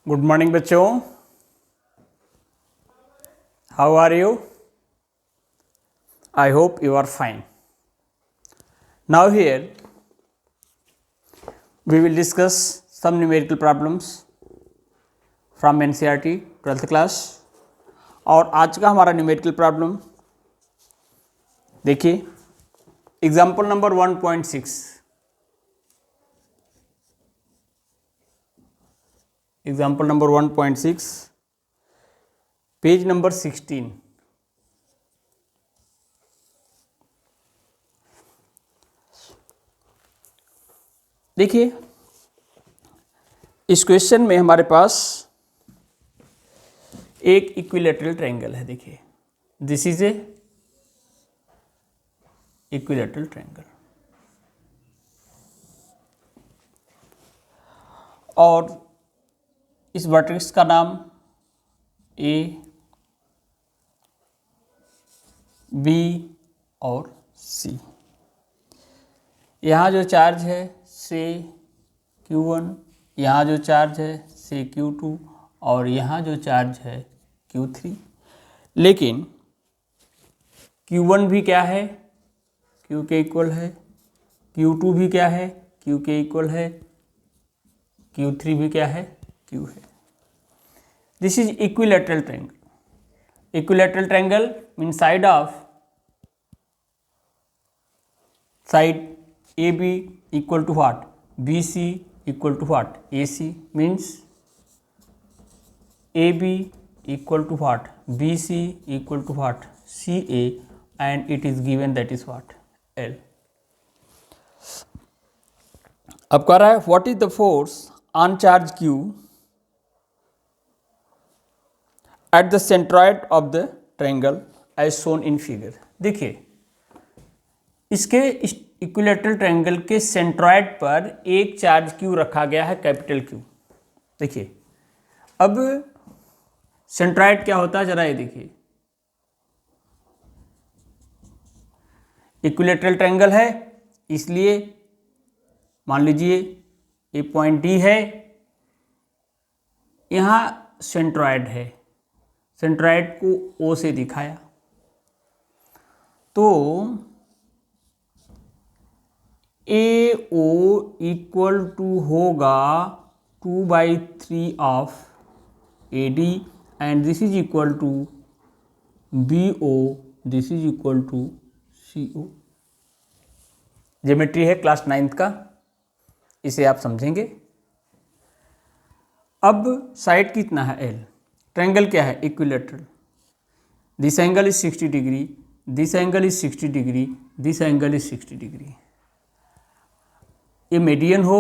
Good morning बच्चों, how are you? I hope you are fine. Now here we will discuss some numerical problems from NCERT 12th class. और आज का हमारा numerical problem देखिए, example number 1.6. Example number 1.6, page number 16. देखिए, इस question में हमारे पास एक इक्विलैटरल ट्रायंगल है. देखिए, this is a equilateral triangle और इस वर्टेक्स का नाम ए, बी और सी. यहाँ जो चार्ज है से Q1, यहाँ जो चार्ज है से Q2 और यहाँ जो चार्ज है Q3. लेकिन Q1 भी क्या है? Q के इक्वल है. Q2 भी क्या है? Q के इक्वल है. Q3 भी क्या है? Q है. This is equilateral triangle. Equilateral triangle mean side of side AB equal to what? BC equal to what? AC means AB equal to what? BC equal to what? CA, and it is given that is what? L. अब कह रहा है what is the force on charge Q at the centroid of the triangle as shown in figure. देखिए, इसके equilateral triangle के centroid पर एक charge Q रखा गया है, कैपिटल Q. देखिए, अब सेंट्रॉइड क्या होता है जरा ये देखिए. इक्विलैटरल ट्रायंगल है, इसलिए मान लीजिए ये पॉइंट D है, यहाँ सेंट्रॉइड है. सेंट्रॉइड को O से दिखाया तो AO इक्वल टू होगा 2/3 of AD and this is equal to BO, this is equal to CO. Geometry है क्लास 9th का, इसे आप समझेंगे. अब साइड कितना है? L. ट्रायंगल क्या है? Equilateral. This angle is 60 degree, this angle is 60 degree, this angle is 60 degree. ये मीडियन हो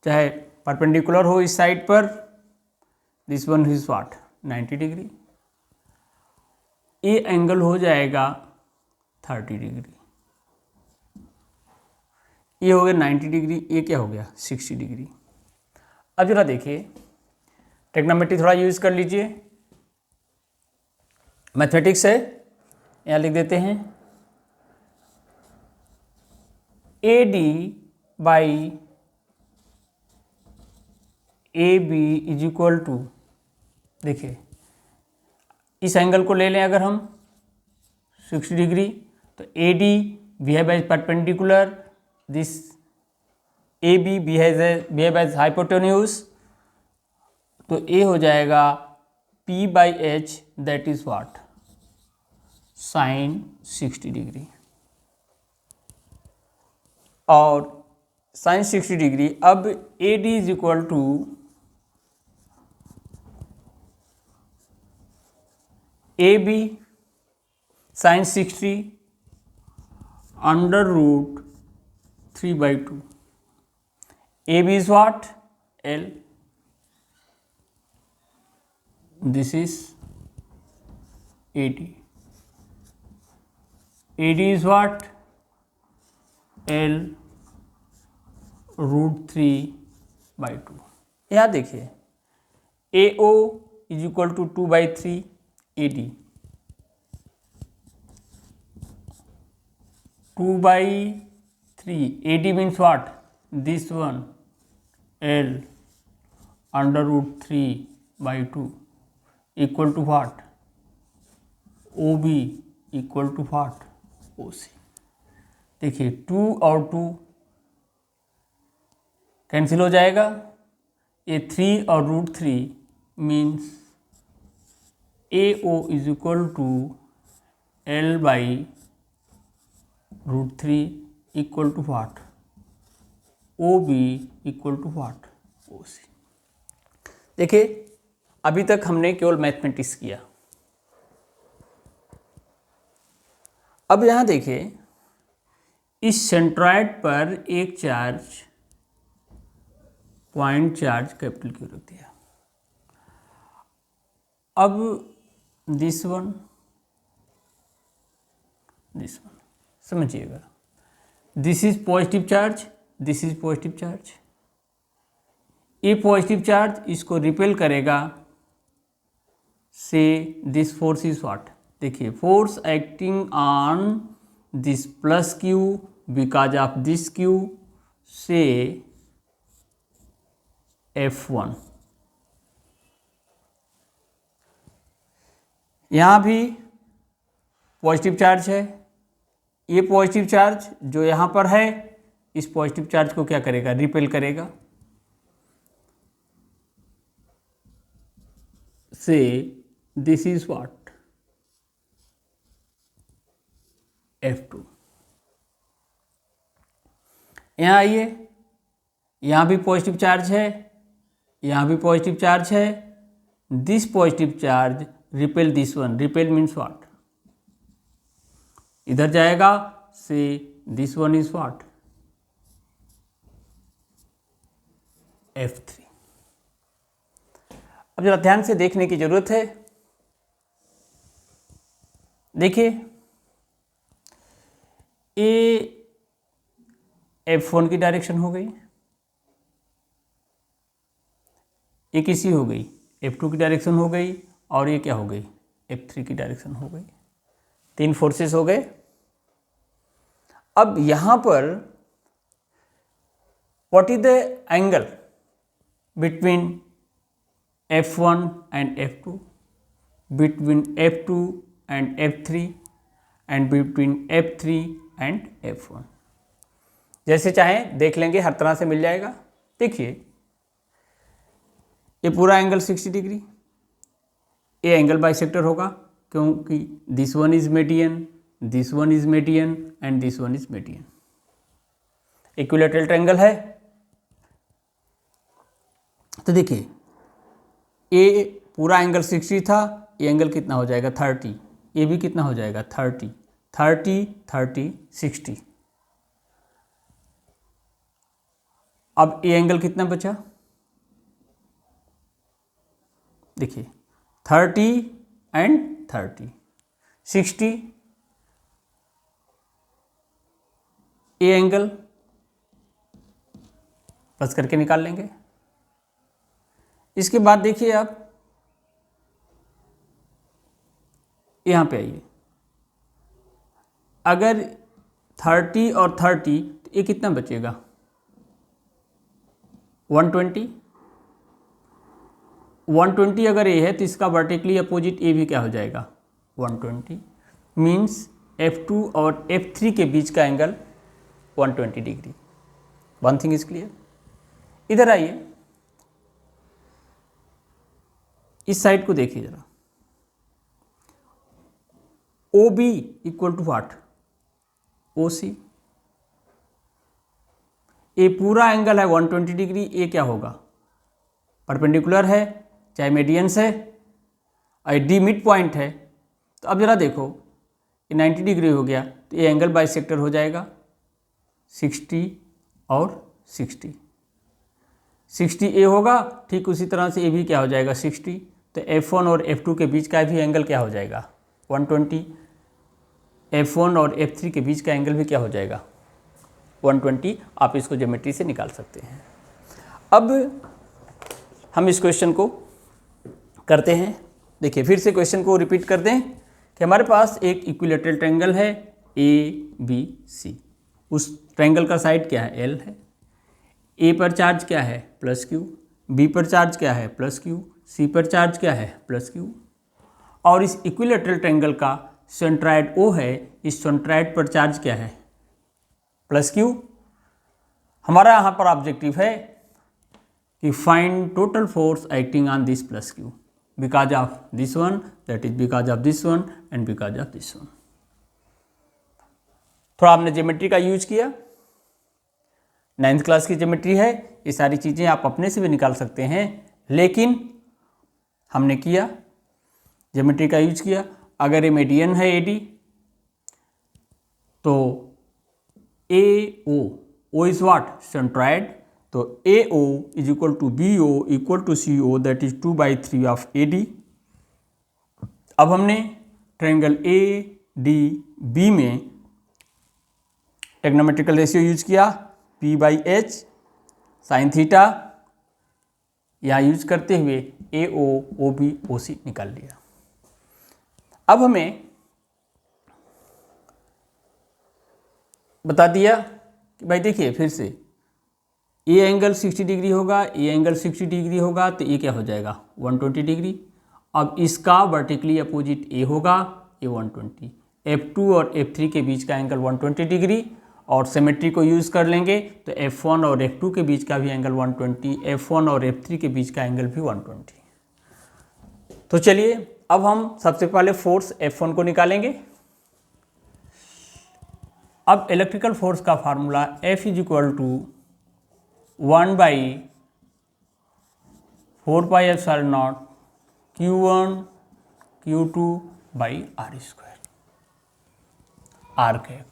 चाहे परपेंडिकुलर हो इस साइड पर, this one is what? 90 degree. ये एंगल हो जाएगा 30 डिग्री. ये हो गया 90 डिग्री, ये क्या हो गया? 60 डिग्री. अब जरा देखिए, ट्रिग्नोमेट्री थोड़ा यूज कर लीजिए. मैथमेटिक्स है, यहाँ लिख देते हैं AD by AB is equal to. देखिए, इस एंगल को ले लें अगर हम 60 डिग्री, तो AD behave as perpendicular, this AB behave as hypotenuse, तो A हो जाएगा P/H, that is what? Sine 60 degree. और साइन 60 डिग्री, अब AD is equal to AB sine 60 under root 3/2. AB is what? L. This is AD. AD is what? L √3/2. यहाँ देखिए, AO is equal to 2/3 AD. 2/3 AD means what? This one L √3/2 equal to what, OB equal to what, OC। देखिए 2 और 2 cancel हो जाएगा, ये 3 और √3 means AO is equal to L/√3 equal to what, OB equal to what, OC। देखिए अभी तक हमने केवल मैथमेटिक्स किया। अब यहाँ देखिए इस सेंट्रॉइड पर एक charge, point charge capital Q रख दिया। अब दिस वन समझिएगा, this is positive charge, this is positive charge. ये पॉजिटिव चार्ज इसको रिपेल करेगा, से दिस फोर्स इज व्हाट। देखिए force acting on this plus Q because of this Q से F1। यहाँ भी पॉजिटिव चार्ज है, ये पॉजिटिव चार्ज जो यहाँ पर है इस पॉजिटिव चार्ज को क्या करेगा, रिपेल करेगा, से दिस इज व्हाट, F2। यहाँ आइए, यहाँ भी पॉजिटिव चार्ज है, यहाँ भी पॉजिटिव चार्ज है, this positive charge repel this one, repel means what, इधर जाएगा, से this one is what, F3। अब जरा ध्यान से देखने की जरूरत है। देखिए ये F1 की डायरेक्शन हो गई, ये किसी हो गई F2 की डायरेक्शन हो गई, और ये क्या हो गई, F3 की डायरेक्शन हो गई। 3 फोर्सेस हो गए। अब यहां पर what is the angle between F1 and F2, between F2 and F3 and between F3 and F1। जैसे चाहें देख लेंगे, हर तरह से मिल जाएगा। देखिए ये पूरा एंगल 60 डिग्री, ये एंगल बाइसेक्टर होगा क्योंकि this one is median, this one is median and this one is median. Equilateral triangle है। तो देखिए ये पूरा एंगल 60 था, ये एंगल कितना हो जाएगा 30, ये भी कितना हो जाएगा 30, 30, 30, 60। अब ये एंगल कितना बचा, देखिए 30 एंड 30, 60। ये एंगल प्लस करके निकाल लेंगे। इसके बाद देखिए आप यहाँ पे आइए, अगर 30 और 30 तो ये कितना बचेगा 120। 120 अगर ये है तो इसका वर्टिकली अपोजिट ये भी क्या हो जाएगा 120। मीन्स F2 और F3 के बीच का angle 120 degree. One thing is clear. इधर आइए, इस साइड को देखिए जरा, OB equal to what, OC। ये पूरा एंगल है 120 डिग्री, ये क्या होगा परपेंडिकुलर है, चाहे मीडियन से, और D मिड पॉइंट है। तो अब जरा देखो ये 90 डिग्री हो गया, तो ये एंगल बाइसेक्टर हो जाएगा 60 और 60। 60 ए होगा, ठीक उसी तरह से ये भी क्या हो जाएगा 60। तो F1 और F2 के बीच का भी एंगल क्या हो जाएगा 120। F1 और F3 के बीच का एंगल भी क्या हो जाएगा 120। आप इसको ज्योमेट्री से निकाल सकते हैं। अब हम इस क्वेश्चन को करते हैं। देखिए फिर से क्वेश्चन को रिपीट कर दें कि हमारे पास एक इक्विलैटरल ट्रायंगल है ABC। उस ट्रायंगल का साइड क्या है L है। A पर चार्ज क्या है +Q, बी पर चार्ज क्या है प्लस क्यू, सी पर चार्ज क्या है प्लस क्यू, और इस इक्विलेटरल ट्रायंगल का सेंट्राइड ओ है, इस सेंट्राइड पर चार्ज क्या है प्लस क्यू। हमारा यहाँ पर ऑब्जेक्टिव है कि find total force acting on this plus Q because of this one, that is because of this one and because of this one. थोड़ा आपने ज्योमेट्री का यूज किया, 9th क्लास की ज्योमेट्री है, ये सारी चीज़ें आप अपने से भी निकाल सकते हैं, लेकिन हमने किया ज्योमेट्री का यूज किया। अगर ये मीडियन है AD तो AO, O is what centroid, तो AO is equal to BO equal to CO, that is 2/3 of AD। अब हमने ट्रायंगल ADB में ट्रिग्नोमेट्रिकल रेशियो यूज किया P/H साइन थीटा, यहाँ यूज करते हुए AO OB OC निकाल लिया। अब हमें बता दिया कि भाई देखिए फिर से ए एंगल 60 डिग्री होगा, ए एंगल 60 डिग्री होगा तो ये क्या हो जाएगा 120 डिग्री। अब इसका वर्टिकली अपोजिट ए होगा, ए 120, F2 और F3 के बीच का एंगल 120 डिग्री, और सिमेट्री को यूज़ कर लेंगे तो F1 और F2 के बीच का भी एंगल 120, F1 और F3 के बीच का एंगल भी 120। तो चलिए अब हम सबसे पहले फोर्स F1 को निकालेंगे। अब इलेक्ट्रिकल फोर्स का formula F is equal to 1/4πε0 Q1 Q2 by R square. R cap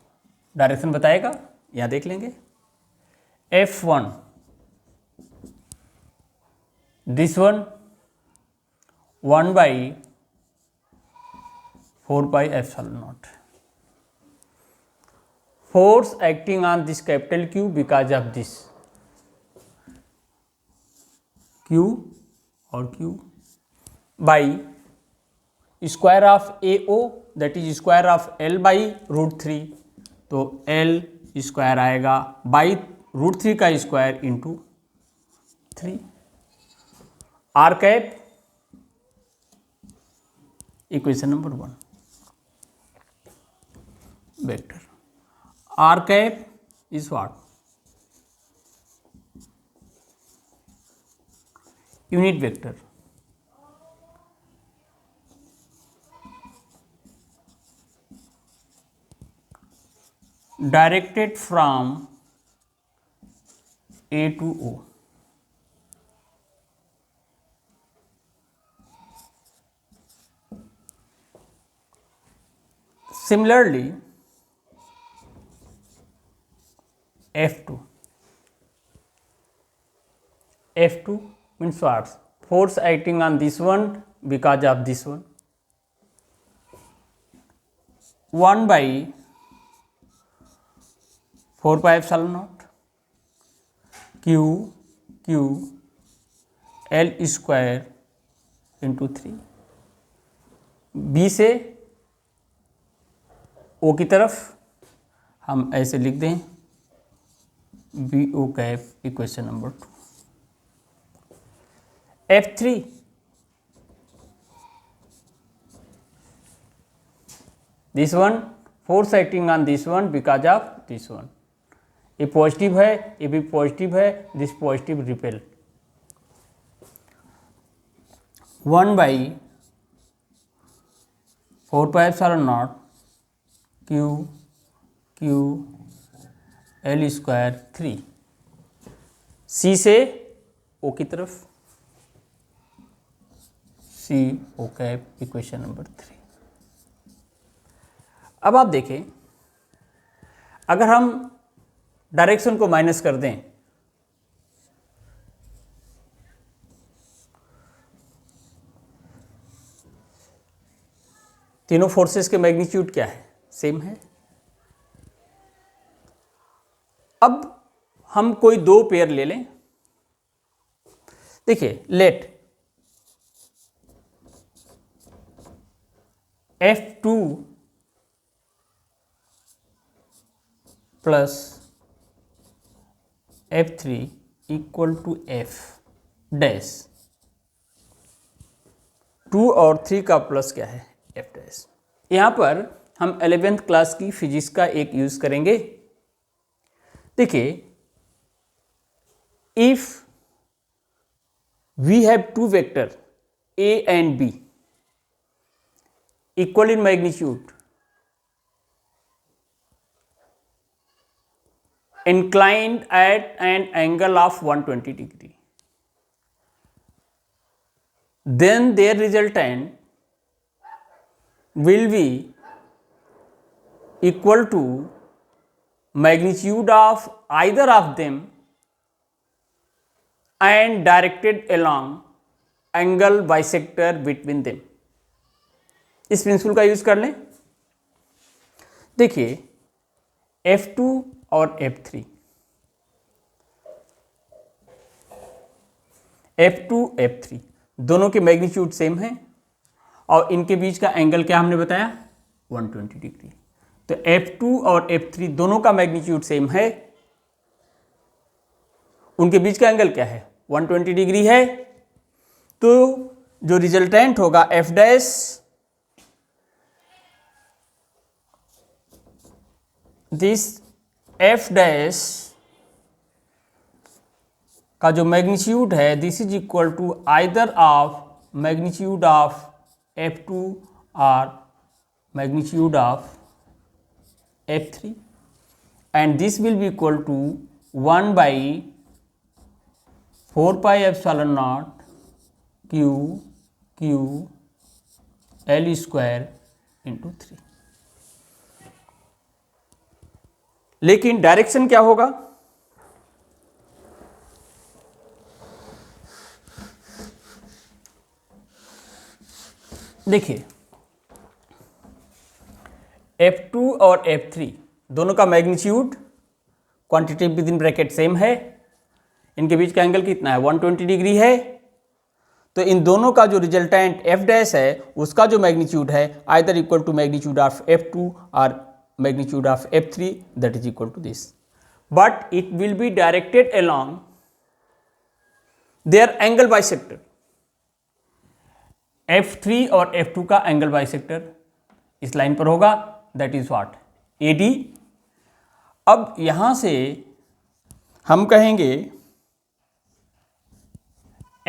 direction बताएगा, यहाँ देख लेंगे। F1 this one 1/4πε0 force acting on this capital Q because of this Q और Q by square of AO, that is square of L by √3, तो L square आएगा by √3 का square into 3। R cap equation number 1 vector, r cap is what unit vector, directed from A to O. Similarly, F2 means what? Force acting on this one because of this one, 1/4πε0 Q L square into 3। B से O की तरफ हम ऐसे लिख दें BO cap equation number 2। F3 this one force acting on this one because of this one, ये positive है, ये भी पॉजिटिव है, this positive repel, 1/4πε0 Q L square 3। C से ओ की तरफ CO कैप इक्वेशन नंबर 3। अब आप देखें अगर हम डायरेक्शन को माइनस कर दें तीनों फोर्सेस के मैग्नीट्यूड क्या है सेम है। अब हम कोई दो पेयर ले लें, देखिए let F2 plus F3 equal to F, dash, 2 और 3 का प्लस क्या है, एफ डैश। यहाँ पर हम 11th क्लास की फिजिक्स का एक यूज करेंगे। देखिए, if we have two vector A and B equal in magnitude, inclined at an angle of 120 degree, then their resultant will be equal to magnitude of either of them and directed along angle bisector between them। इस principal का use कर लें। देखिए, F2 और F3, F2 F3 दोनों के magnitude same है और इनके बीच का एंगल क्या हमने बताया, 120 डिग्री। तो F2 और F3 दोनों का मैग्नीट्यूड सेम है, उनके बीच का एंगल क्या है, 120 डिग्री है। तो जो रिजल्टेंट होगा F dash, this F dash का जो मैग्नीट्यूड है, this is equal to either of magnitude of F2 और magnitude of F3 and this will be equal to 1 by 4 pi epsilon naught q L square into 3। लेकिन direction क्या होगा, देखिए F2 और F3 दोनों का magnitude quantitative with in bracket same है, इनके बीच का एंगल कितना है, 120 डिग्री है। तो इन दोनों का जो रिजल्टेंट F डैश है उसका जो मैग्नीट्यूड है either equal to magnitude of F2 और magnitude of F3, that is equal to this, but it will be directed along their angle bisector। F3 और F2 का एंगल बाइसेक्टर इस line पर होगा, that is what, AD। अब यहां से हम कहेंगे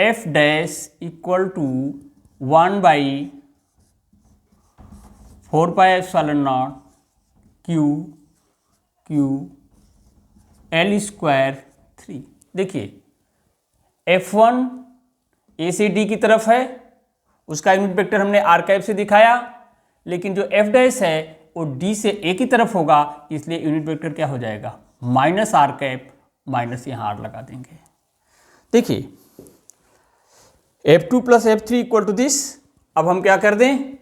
F dash equal to 1 by 4 pi epsilon naught q L square 3। देखिए F1 A से D की तरफ है, उसका यूनिट वेक्टर हमने आर कैप से दिखाया, लेकिन जो F डैश है वो D से A की तरफ होगा, इसलिए यूनिट वेक्टर क्या हो जाएगा, माइनस आर कैप, माइनस यहाँ आर लगा देंगे। देखिए F2 plus F3 equal to this. अब हम क्या कर दें,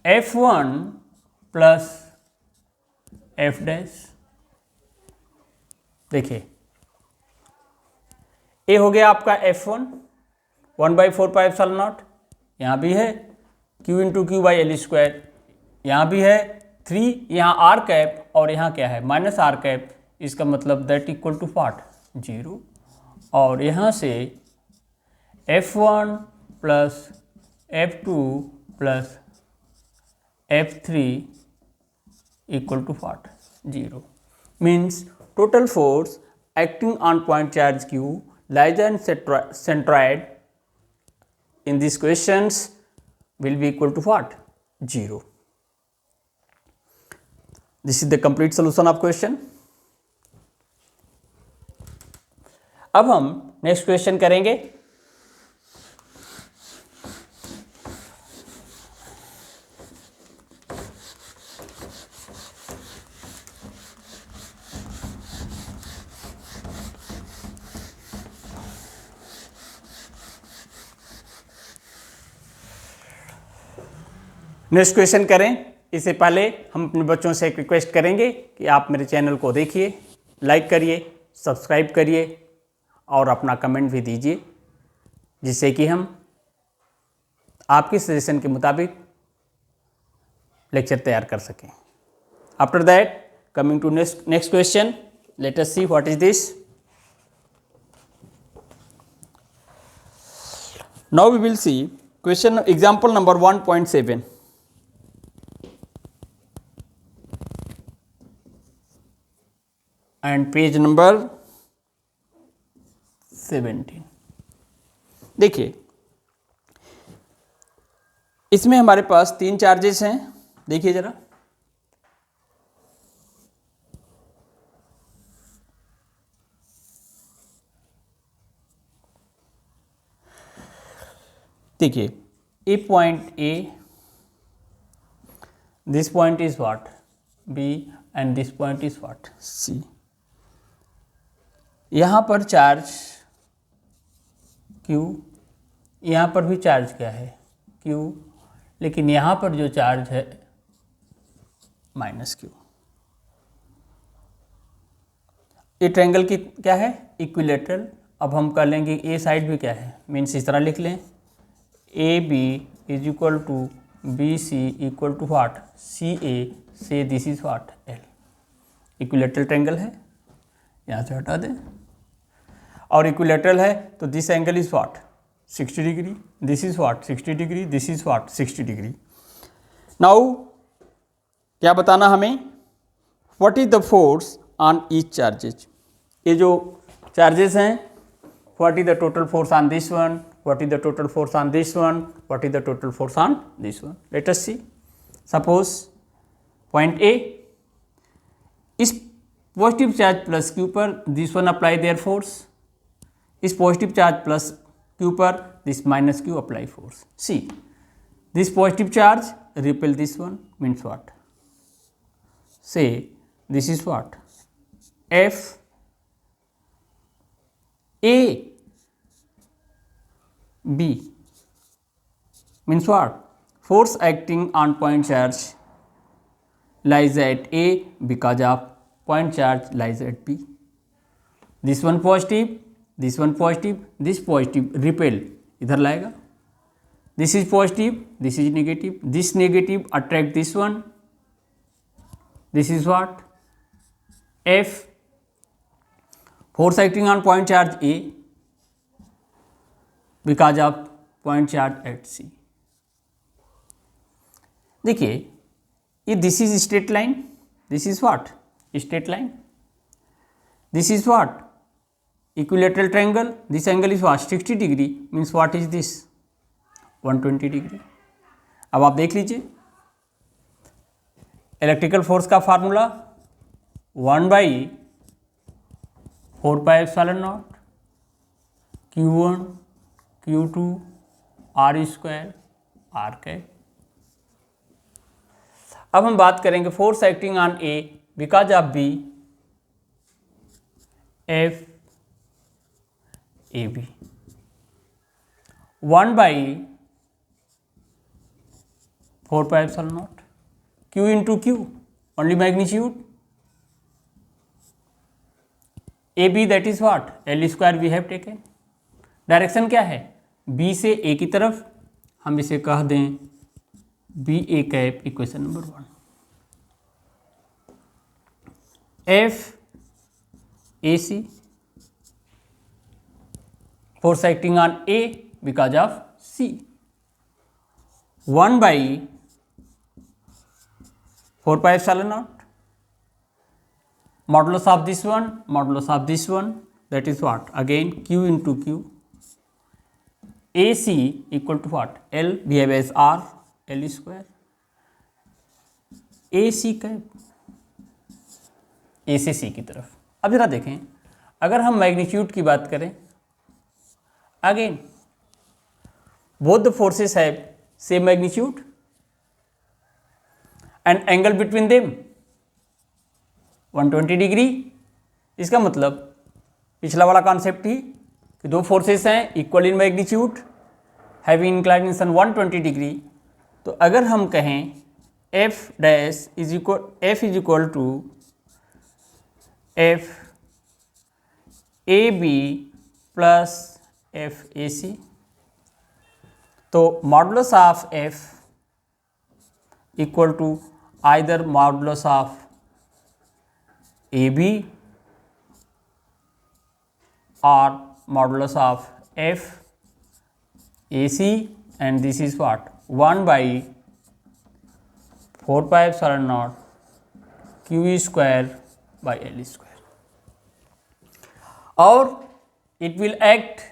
F1 प्लस F डैश। देखिए ए हो गया आपका F1 1 by 4 pi epsilon not, यहाँ भी है Q into Q by L square, यहाँ भी है 3, यहाँ आर कैप और यहाँ क्या है माइनस आर कैप, इसका मतलब दैट इक्वल टू व्हाट, 0। और यहाँ से F1 plus F2 plus F3 equal to what, 0, means total force acting on point charge Q larger than centroid in these questions will be equal to what, 0। This is the complete solution of question। अब हम next question करेंगे। Next question करें इससे पहले हम अपने बच्चों से एक रिक्वेस्ट करेंगे कि आप मेरे चैनल को देखिए, लाइक करिए, सब्सक्राइब करिए और अपना कमेंट भी दीजिए, जिससे कि हम आपके सजेशन के मुताबिक लेक्चर तैयार कर सकें। After that coming to next question, let us see what is this. Now we will see question example number 1.7. and page number 17. देखिए इसमें हमारे पास 3 चार्जेस हैं, देखिए जरा। देखिए A point A, this point is what B and this point is what C. यहाँ पर charge Q, यहाँ पर भी चार्ज क्या है Q, लेकिन यहाँ पर जो चार्ज है -Q। ये ट्रायंगल की क्या है इक्विलेटरल। अब हम कर लेंगे ए साइड भी क्या है, मीन्स इस तरह लिख लें A B is equal to B C equal to what C A, say this is what L. Equilateral triangle है, यहाँ से हटा दें। और इक्विलेटरल है तो this angle is what 60 degree, this is what 60 degree, this is what 60 degree. Now क्या बताना हमें, what is the force on each charges. ये जो चार्जेस हैं, what is the total force on this one, what is the total force on this one, what is the total force on this one. Let us see. Suppose point A, इस positive charge plus Q पर this one apply their force, इस positive charge plus Q पर this minus Q apply force. See this positive charge repel this one, means what, say this is what F A B, means what force acting on point charge lies at A because of point charge lies at B. This one positive, this one positive, this positive repel इधर लाएगा, this is positive, this is negative, this negative attract this one, this is what F, force acting on point charge A because of point charge at C. देखिए ये this is straight line, this is what straight line, this is what equilateral triangle, this angle is what 60 degree, means what is this 120 degree. अब आप देख लीजिए electrical force का formula 1/4πε0 Q1 Q2 R² R cap. अब हम बात करेंगे force acting on A because of B, F A B 1/4πε0 Q into Q only magnitude, A B that is what L² we have taken. Direction क्या है B से ए की तरफ, हम इसे कह दें B A cap. Equation number 1 F A C force acting on A because of C 1/4πε0 modulus of this one, modulus of this one, that is what again Q into Q, AC equal to what L we have as R L square, AC cap A से सी की तरफ। अब जरा देखें अगर हम magnitude की बात करें, again both the forces have same magnitude and angle between them 120 degree. इसका मतलब पिछला वाला कॉन्सेप्ट ही कि दो फोर्सेस हैं equal in magnitude having inclination 120 degree. तो अगर हम कहें F is equal to F A B plus F A C, तो modulus of F equal to either modulus of A B और modulus of F AC and this is what 1 by 4 pi epsilon naught q square by L square, और it will act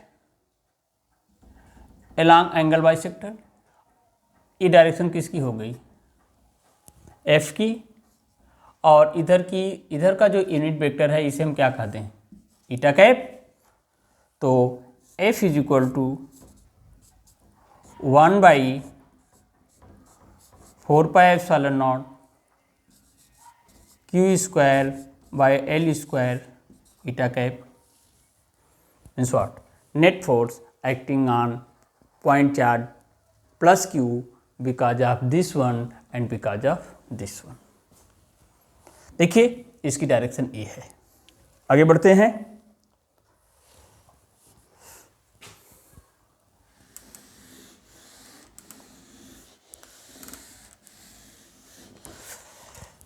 along angle bisector। ये direction किसकी हो गई, F की, और इधर का जो यूनिट वेक्टर है इसे हम क्या कहते हैं, ईटा कैप। तो F is equal to 1 by 4 pi epsilon naught q square by L square eta cap. Means what, net force acting on point charge plus q because of this one and because of this one. देखिए इसकी direction ए है। आगे बढ़ते हैं।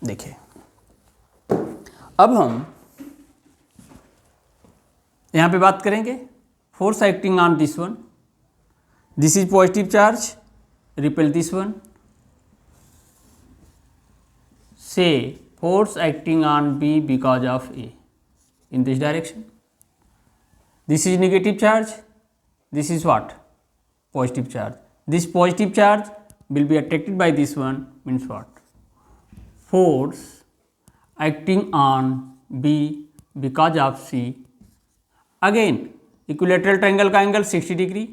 देखिए अब हम यहां पे बात करेंगे force acting on this one, this is positive charge, repel this one. से force acting on B because of A in this direction. This is negative charge, this is what, positive charge. This positive charge will be attracted by this one, means what, force acting on B because of C। again equilateral triangle का angle 60 degree,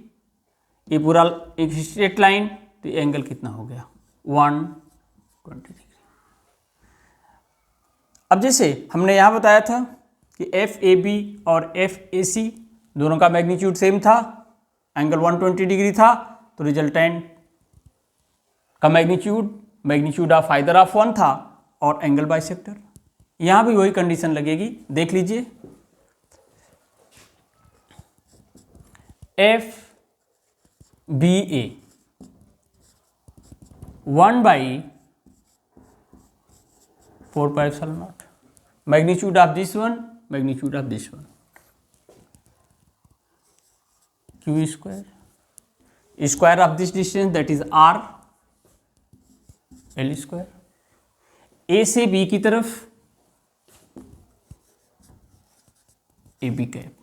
ये पूरा एक straight line, तो ये angle कितना हो गया 120 degree. अब जैसे हमने यहाँ बताया था कि FAB और FAC दोनों का मैग्नीट्यूड सेम था, एंगल 120 डिग्री था, तो रिजल्टेंट का magnitude of either of one था और एंगल बाइसेक्टर। यहाँ भी वही कंडीशन लगेगी, देख लीजिए। FBA 1 by 4 pi epsilon naught, magnitude of this one, magnitude of this one, q square, square of this distance that is r, L square। A से B की तरफ AB cap,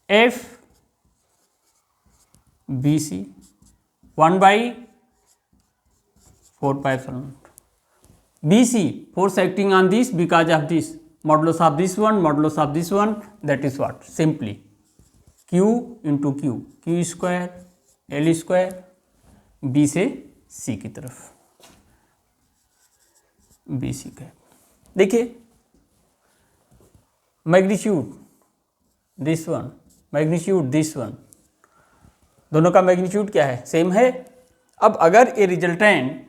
F BC 1 by 4 pi epsilon naught। BC force acting on this because of this, modulus of this one, modulus of this one, that is what, simply Q into Q, Q square L square, B से C की तरफ BC का। देखिए magnitude this one, magnitude this one, दोनों का magnitude क्या है, same है। अब अगर ये रिजल्टेंट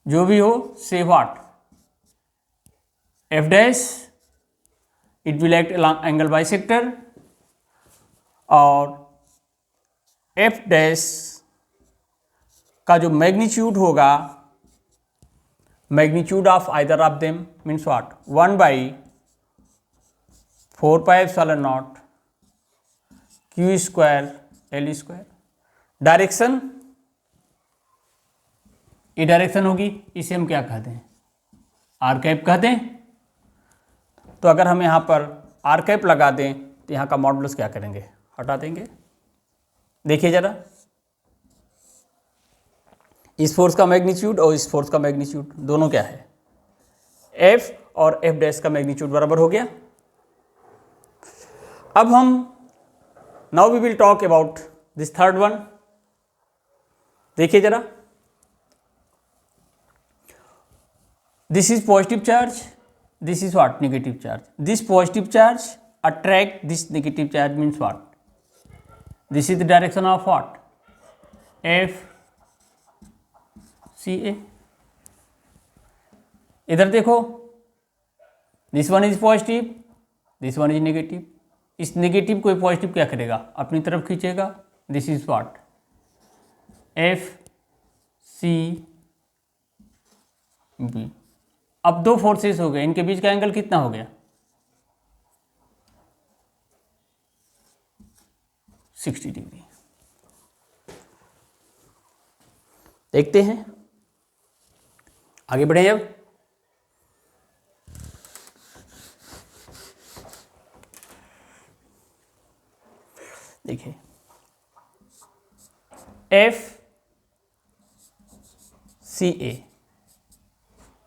जो भी हो, से what, F dash it will act along angle bisector, और F डैश का जो मैग्नीट्यूड होगा, magnitude of either of them means what 1 by 4 pi epsilon naught q square L square. Direction, ये डायरेक्शन होगी, इसे हम क्या कहते हैं, आर कैप कहते हैं। तो अगर हम यहाँ पर आर कैप लगा दें तो यहाँ का मॉडुलस क्या करेंगे, हटा देंगे। देखिए जरा, इस फोर्स का मैग्नीट्यूड और इस फोर्स का मैग्नीट्यूड दोनों क्या है, F और F डैश का मैग्नीट्यूड बराबर हो गया। अब हम now we will talk about this third one. देखिए जरा, this is positive charge, this is what, negative charge। this positive charge attract this negative charge means what, this is the direction of what, FCA। इधर देखो, this one is positive, this one is negative। इस negative को positive क्या करेगा, अपनी तरफ खींचेगा। This is what, FCB। अब दो फोर्सेस हो गए, इनके बीच का एंगल कितना हो गया, 60 डिग्री। देखते हैं, आगे बढ़े अब। देखिए F C A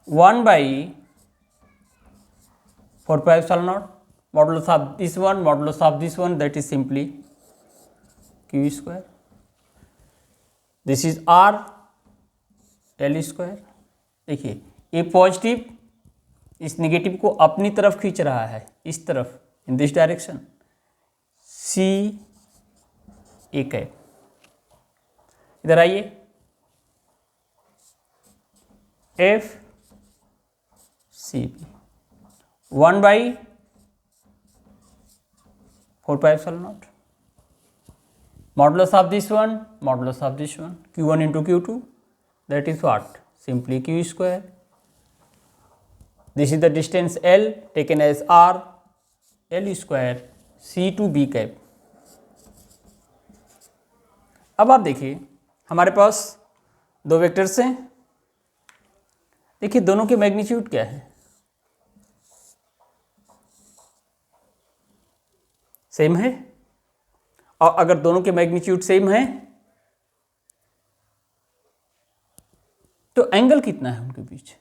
1/4πε0 modulus of this one modulus of this one, that is simply q square. This is r l square. देखिए ए पॉजिटिव इस नेगेटिव को अपनी तरफ खींच रहा है, इस तरफ, in this direction, C A cap. इधर आइए, F C B 1/4πε0 modulus of this one modulus of this one, q1 into q2, that is what? Simply q square. This is the distance L taken as r, L square C to B cap. अब आप देखिए हमारे पास दो vectors हैं। देखिए दोनों के magnitude क्या है, सेम है। और अगर दोनों के मैग्नीट्यूड सेम है तो एंगल कितना है उनके बीच?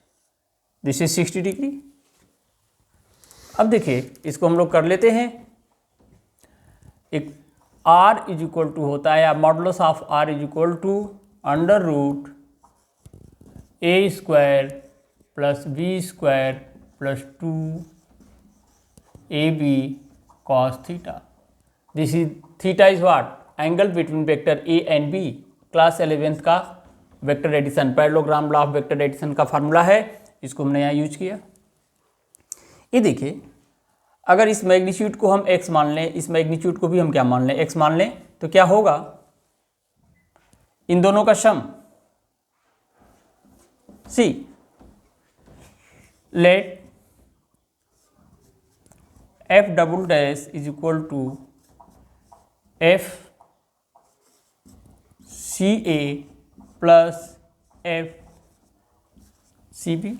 This is 60 degree. अब देखिए इसको हम लोग कर लेते हैं। एक r इज इक्वल टू होता है, या modulus of r is equal to under root a square plus b square plus 2ab cos theta. This is theta is what? Angle between vector a and b। Class 11th का vector addition, parallelogram law of vector addition का formula है, इसको हमने यहाँ use किया। ये देखिए अगर इस मैग्नीट्यूड को हम x मान लें, इस मैग्नीट्यूड को भी हम क्या मान लें? x मान लें, तो क्या होगा? इन दोनों का sum, see let f double dash is equal to f C A plus f C B.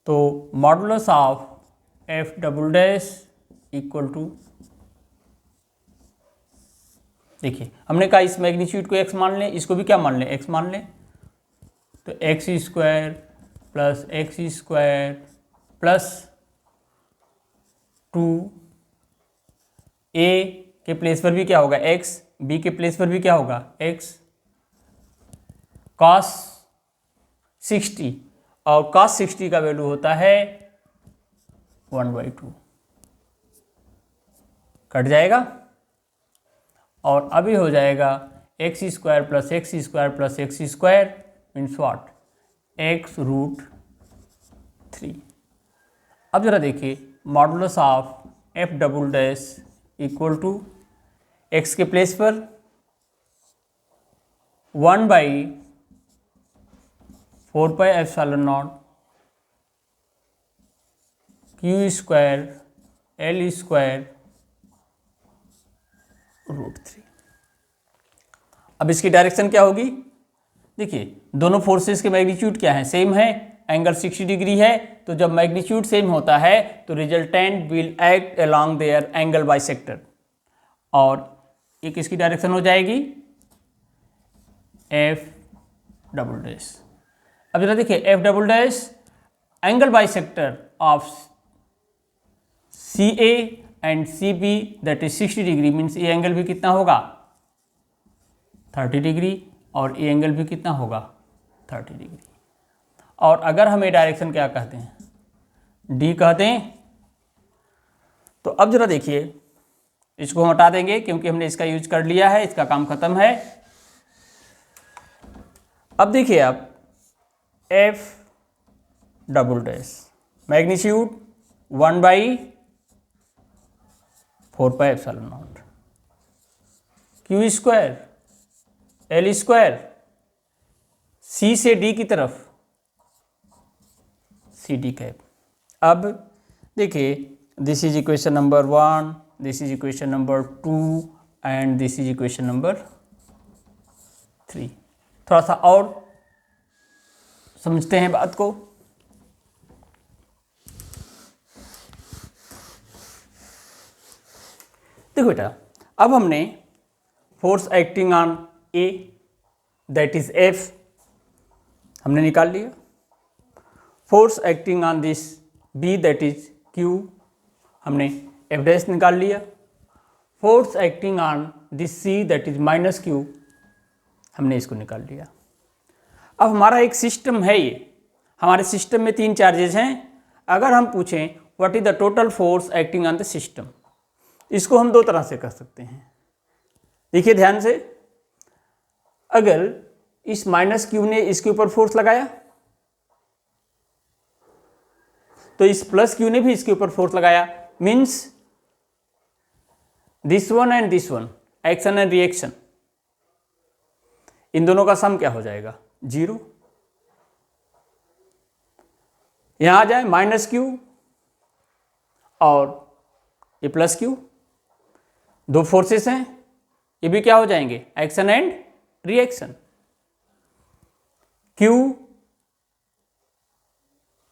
तो modulus of f double dash equal to, देखिए हमने कहा इस मैग्नीट्यूड को x मान लें, इसको भी क्या मान लें? x मान लें। तो x square plus x square plus 2 a के प्लेस पर भी क्या होगा? x, b के प्लेस पर भी क्या होगा? x cos 60, और cos 60 का वैल्यू होता है 1/2, कट जाएगा और अभी हो जाएगा x square plus x square plus x square means what? x root 3। अब जरा देखिए modulus of f double dash equal to x के प्लेस पर 1/4πε0 q square l square root 3। अब इसकी डायरेक्शन क्या होगी? देखिए दोनों फोर्सेस के मैग्नीट्यूड क्या है? सेम है, एंगल 60 डिग्री है। तो जब मैग्नीट्यूड सेम होता है तो resultant will act along there angle bisector, और एक इसकी डायरेक्शन हो जाएगी f डबल डैश। अब जरा देखिए f double dash angle bisector of CA and CB that is 60 degree, means ये एंगल भी कितना होगा? 30 डिग्री, और ये एंगल भी कितना होगा? 30 डिग्री। और अगर हमें डायरेक्शन क्या कहते हैं? D कहते हैं। तो अब जरा देखिए इसको हम हटा देंगे क्योंकि हमने इसका यूज कर लिया है, इसका काम खत्म है। अब देखिए आप f double dash magnitude 1/4πε0 q square l square C से D की तरफ सी डी कैप। अब देखिए this is equation number 1, this is equation number 2 and this is equation number 3। थोड़ा सा और समझते हैं बात को। देखो बेटा, अब हमने force acting on A that is F हमने निकाल लिया, force acting on this B that is Q हमने एफ डैश निकाल लिया, force acting on this C that is minus Q हमने इसको निकाल लिया। अब हमारा एक सिस्टम है, ये हमारे सिस्टम में 3 चार्जेस हैं। अगर हम पूछें what is the total force acting on the system, इसको हम 2 तरह से कर सकते हैं। देखिए ध्यान से, अगर इस माइनस क्यू ने इसके ऊपर फोर्स लगाया तो इस प्लस क्यू ने भी इसके ऊपर फोर्स लगाया, means this one and this one, action and reaction, इन दोनों का सम क्या हो जाएगा? 0। यहां आ जाए माइनस क्यू और ये प्लस क्यू, 2 फोर्सेस हैं, ये भी क्या हो जाएंगे? Action and reaction. क्यू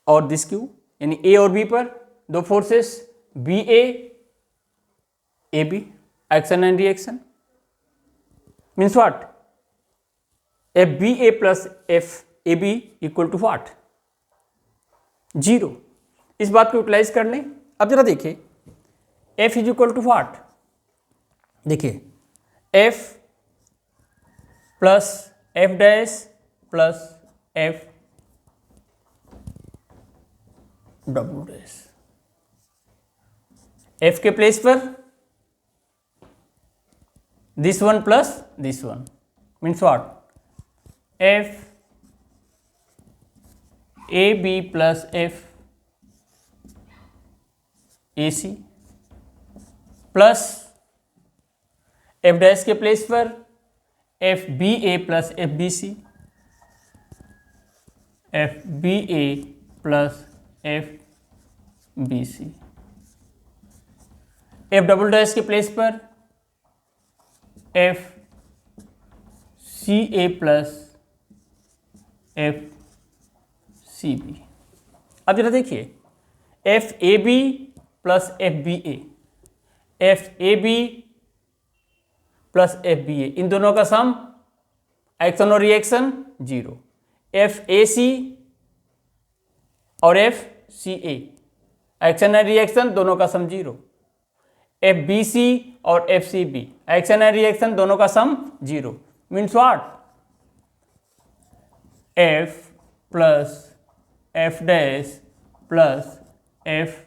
और दिस क्यू यानी ए और बी पर 2 forces, B A B, action and reaction, means what? F B A plus F A B equal to what? 0। इस बात को यूटिलाइज कर लें। अब जरा देखिए, F is equal to what? देखिए, F plus F dash plus F double dash, F के प्लेस पर this one plus this one, means what? F A B plus F A C plus F dash के place पर F B A plus F B C, F B A plus F B C, F double dash के place पर F C A plus F C B. अब जरा देखिए, F A B plus F B A, F A B plus F B A, इन दोनों का sum action और reaction 0। F A C और F C A, action and reaction दोनों का सम 0। एफ बी सी और F C B, action and reaction दोनों का sum 0, means what? F plus F dash plus F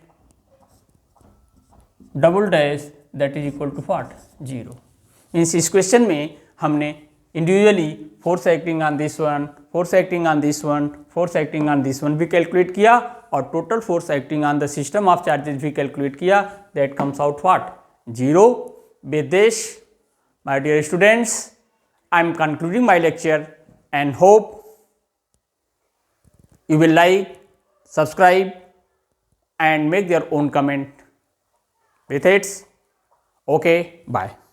double dash that is equal to what? 0। मीन्स इस question में हमने individually force acting on this one, force acting on this one, force acting on this one भी calculate किया और total force acting on the system of charges भी calculate किया, that comes out what? 0। With this, my dear students, I am concluding my lecture and hope you will like, subscribe and make your own comment with it. Okay, bye.